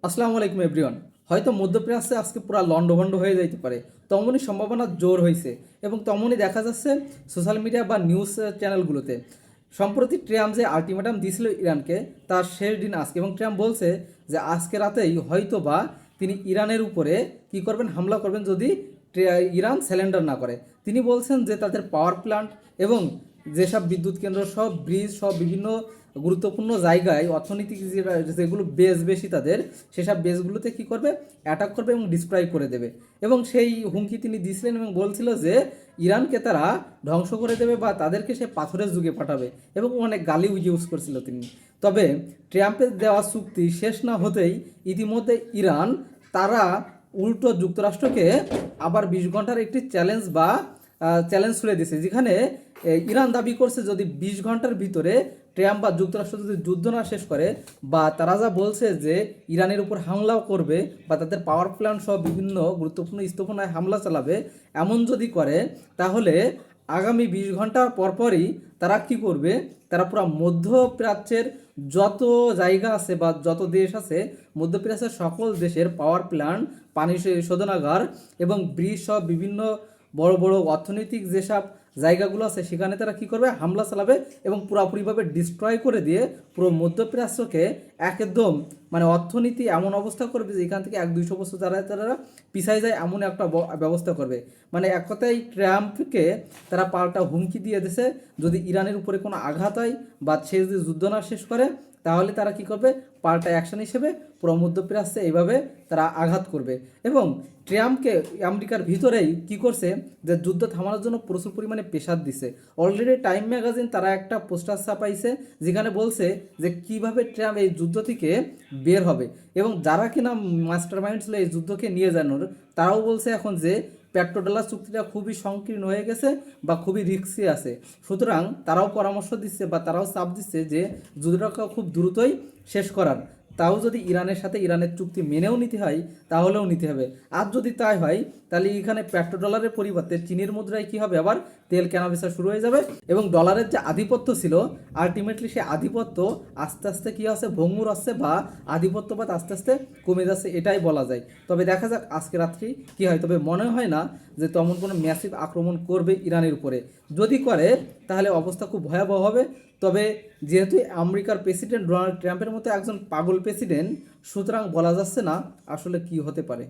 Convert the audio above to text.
আসসালামু আলাইকুম এভরিওয়ান। হয়তো মধ্যপ্রাচ্যে আজকে পুরো লন্ডভন্ড হয়ে যাইতে পারে, তেমনই সম্ভাবনা জোর হয়েছে এবং তেমনই দেখা যাচ্ছে সোশ্যাল মিডিয়া বা নিউজ চ্যানেলগুলোতে। সম্প্রতি ট্রাম্প যে আলটিমেটাম দিয়েছিল ইরানকে, তার শেষ দিন আজকে, এবং ট্রাম্প বলছে যে আজকে রাতেই হয়তো বা তিনি ইরানের উপরে কি করবেন, হামলা করবেন যদি ইরান স্যালেন্ডার না করে। তিনি বলছেন যে তাদের পাওয়ার প্ল্যান্ট এবং যেসব বিদ্যুৎ কেন্দ্র, সব ব্রিজ, সব বিভিন্ন গুরুত্বপূর্ণ জায়গায় অর্থনৈতিক যেগুলো বেস বেশি তাদের, সেসব বেসগুলোতে কি করবে, অ্যাটাক করবে এবং ডিস্ট্রয় করে দেবে। এবং সেই হুমকি তিনি দিয়েছিলেন এবং বলছিল যে ইরানকে তারা ধ্বংস করে দেবে বা তাদেরকে সে পাথরের যুগে পাঠাবে, এবং অনেক গালি ইউজ করছিল তিনি। তবে ট্রাম্পের দেওয়া চুক্তি শেষ না হতেই ইতিমধ্যে ইরান তারা উল্টো যুক্তরাষ্ট্রকে আবার 20 ঘন্টার একটি চ্যালেঞ্জ ছুড়ে দিয়েছে, যেখানে ইরান দাবি করছে যদি 20 ঘন্টার ভিতরে ট্রাম্প বা যুক্তরাষ্ট্র যদি যুদ্ধ না শেষ করে, বা তারা যা বলছে যে ইরানের উপর হামলাও করবে বা তাদের পাওয়ার প্ল্যান্ট সহ বিভিন্ন গুরুত্বপূর্ণ স্থাপনায় হামলা চালাবে, এমন যদি করে তাহলে আগামী 20 ঘন্টা পরপরই তারা কি করবে, তারা পুরো মধ্যপ্রাচ্যের যত জায়গা আছে বা যত দেশ আছে, মধ্যপ্রাচ্যের সকল দেশের পাওয়ার প্ল্যান্ট, পানি শোধনাগার এবং ব্রিজ সহ বিভিন্ন বড় বড় অর্থনৈতিক যেসব জায়গাগুলো আছে সেখানে তারা কি করবে, হামলা চালাবে এবং পুরোপুরিভাবে ডিস্ট্রয় করে দিয়ে পুরো মধ্যপ্রাচ্যকে একদম মানে অর্থনীতি এমন অবস্থা করবে যে এখান থেকে 100-200 বছর তারা পিছায় যায়, এমন একটা ব্যবস্থা করবে। মানে এক কথায় ট্রাম্পকে তারা পাল্টা হুমকি দিয়ে দিয়েছে, যদি ইরানের উপরে কোনো আঘাত হয় বা সে যদি যুদ্ধ না শেষ করে, তাহলে তারা কি করবে, পাল্টা অ্যাকশন হিসেবে পুরো মধ্যপ্রাচ্যে এইভাবে তারা আঘাত করবে। এবং ট্রাম্পকে আমেরিকার ভিতরেই কি করছে, যে যুদ্ধ থামানোর জন্য প্রচুর পরিমাণে প্রেশার দিছে। অলরেডি টাইম ম্যাগাজিন তারা একটা পোস্টার ছাপাইছে, যেখানে বলছে যে কিভাবে ট্রাম্প এই যুদ্ধ থেকে বের হবে। এবং যারা কিনা মাস্টার মাইন্ড ছিল এই যুদ্ধকে নিয়ে যাওয়ার, তারাও বলছে এখন যে পেট্রোডলার চুক্তিটা খুবই সংকীর্ণ হয়ে গেছে বা খুবই রিস্কি আছে। সুতরাং তারাও পরামর্শ দিচ্ছে বা তারাও চাপ দিচ্ছে যে যুদ্ধটাকে খুব দ্রুতই শেষ করার। তাও যদি ইরানের সাথে ইরানের চুক্তি মেনেও নিতে হয়, তাহলেও নিতে হবে। আর যদি তাই হয়, তাহলে এখানে পেট্রোডলারের পরিবর্তে চীনের মুদ্রায় কি হবে, আবার তেল কেনা বেচা শুরু হয়ে যাবে। এবং ডলারের যে আধিপত্য ছিল, আলটিমেটলি সে আধিপত্য আস্তে আস্তে কি আছে, ভঙ্গুর আসছে বা আধিপত্যবাদ আস্তে আস্তে কমে যাচ্ছে, এটাই বলা যায়। তবে দেখা যাক আজকে রাত্রি কি হয়। তবে মনে হয় না যে তেমন কোনো ম্যাসিভ আক্রমণ করবে ইরানের উপরে। যদি করে তাহলে অবস্থা খুব ভয়াবহ হবে। তবে যেহেতু আমেরিকার প্রেসিডেন্ট ডোনাল্ড ট্রাম্পের মতো একজন পাগল প্রেসিডেন্ট, সুতরাং বলা যাচ্ছে না আসলে কি হতে পারে।